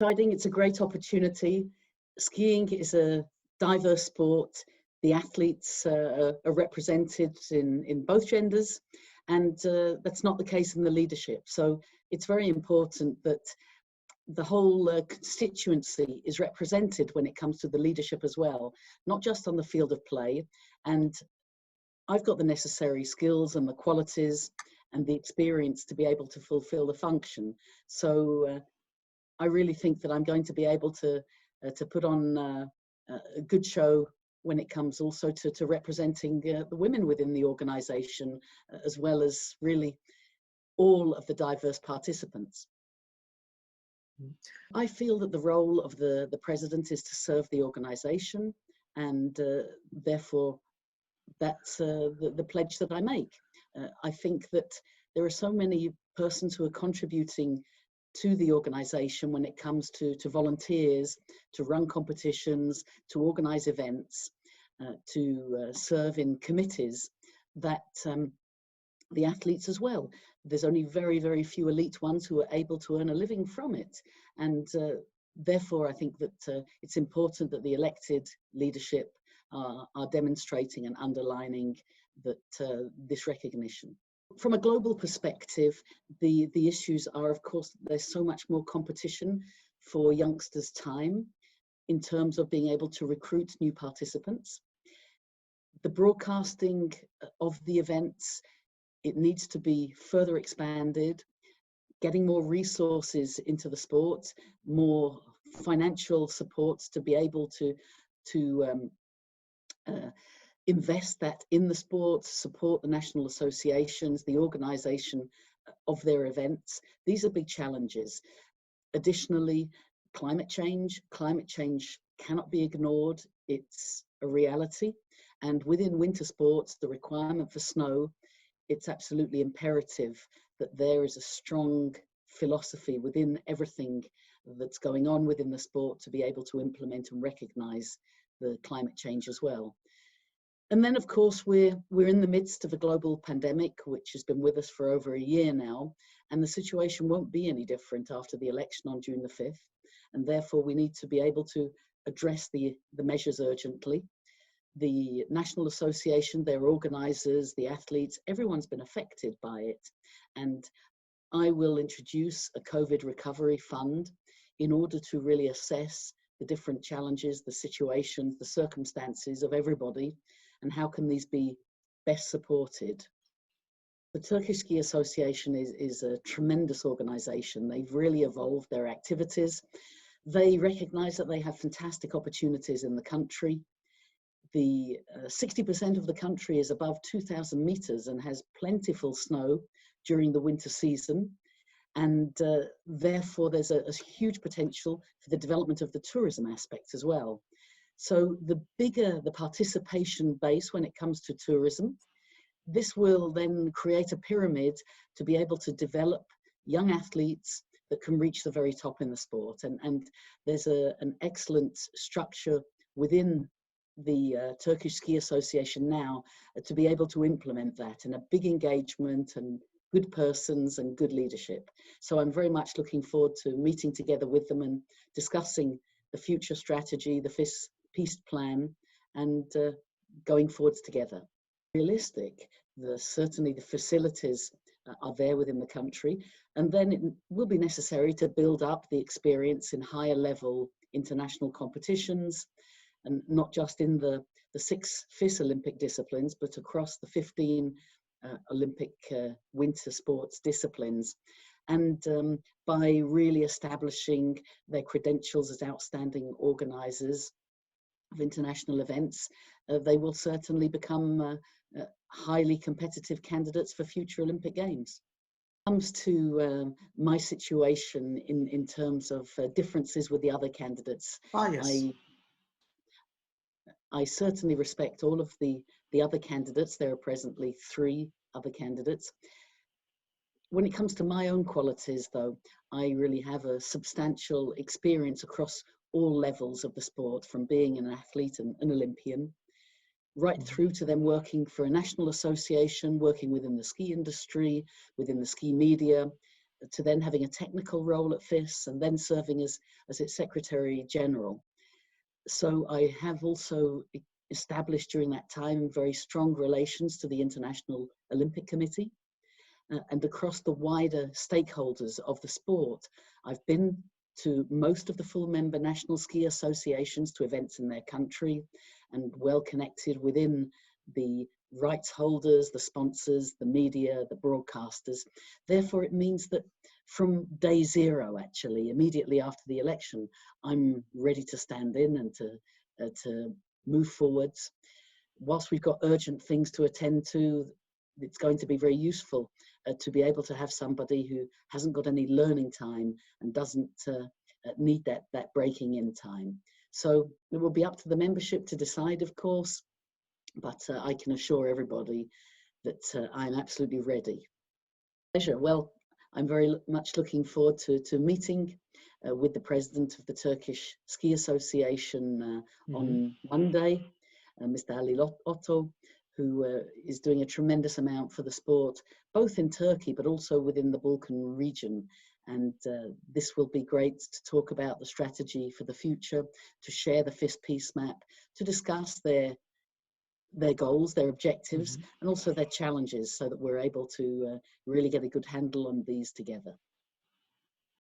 I think it's a great opportunity. Skiing is a diverse sport. The athletes are represented in both genders, and that's not the case in the leadership. So it's very important that the whole constituency is represented when it comes to the leadership as well, not just on the field of play. And I've got the necessary skills and the qualities and the experience to be able to fulfill the function. So I really think that I'm going to be able to put on a good show when it comes also to representing the women within the organisation, as well as really all of the diverse participants. I feel that the role of the president is to serve the organisation, and therefore that's the pledge that I make. I think that there are so many persons who are contributing to the organisation when it comes to volunteers, to run competitions, to organise events, to serve in committees, that the athletes as well. There's only very, very few elite ones who are able to earn a living from it. And therefore, I think that it's important that the elected leadership are demonstrating and underlining that this recognition. From a global perspective, the issues are, of course, there's so much more competition for youngsters' time in terms of being able to recruit new participants. The broadcasting of the events, it needs to be further expanded, getting more resources into the sport, more financial supports to be able to invest that in the sport, support the national associations, the organisation of their events. These are big challenges. Additionally, climate change cannot be ignored. It's a reality. And within winter sports, the requirement for snow, it's absolutely imperative that there is a strong philosophy within everything that's going on within the sport to be able to implement and recognise the climate change as well. And then, of course, we're in the midst of a global pandemic, which has been with us for over a year now, and the situation won't be any different after the election on June the 5th. And therefore, we need to be able to address the measures urgently. The National Association, their organisers, the athletes, everyone's been affected by it. And I will introduce a COVID recovery fund in order to really assess the different challenges, the situations, the circumstances of everybody, and how can these be best supported. The Turkish Ski Association is a tremendous organisation. They've really evolved their activities. They recognise that they have fantastic opportunities in the country. The 60% of the country is above 2,000 metres and has plentiful snow during the winter season. And therefore, there's a huge potential for the development of the tourism aspect as well. So the bigger the participation base when it comes to tourism, this will then create a pyramid to be able to develop young athletes that can reach the very top in the sport. And there's an excellent structure within the Turkish Ski Association now to be able to implement that, and a big engagement and good persons and good leadership. So I'm very much looking forward to meeting together with them and discussing the future strategy, the FIS Peace Plan, and going forwards together. Realistic, certainly the facilities are there within the country, and then it will be necessary to build up the experience in higher level international competitions, and not just in the 6 FIS Olympic disciplines, but across the 15 Olympic winter sports disciplines. And by really establishing their credentials as outstanding organisers of international events, they will certainly become highly competitive candidates for future Olympic Games. When it comes to my situation in terms of differences with the other candidates, yes. I certainly respect all of the other candidates. There are presently 3 other candidates. When it comes to my own qualities, though, I really have a substantial experience across all levels of the sport, from being an athlete and an Olympian, right through to them working for a national association, working within the ski industry, within the ski media, to then having a technical role at FIS, and then serving as its Secretary General. So I have also established during that time very strong relations to the International Olympic Committee, and across the wider stakeholders of the sport. I've been to most of the full member national ski associations, to events in their country, and well connected within the rights holders, the sponsors, the media, the broadcasters. Therefore, it means that from day zero, actually, immediately after the election, I'm ready to stand in and to move forwards. Whilst we've got urgent things to attend to, it's going to be very useful to be able to have somebody who hasn't got any learning time and doesn't need that breaking in time. So it will be up to the membership to decide, of course, but I can assure everybody that I'm absolutely ready. Pleasure. Well, I'm very much looking forward to meeting with the president of the Turkish Ski Association on Monday, Mr. Ali Otto, who is doing a tremendous amount for the sport, both in Turkey, but also within the Balkan region. And this will be great to talk about the strategy for the future, to share the FIS Peace Map, to discuss their goals, their objectives, and also their challenges, so that we're able to really get a good handle on these together.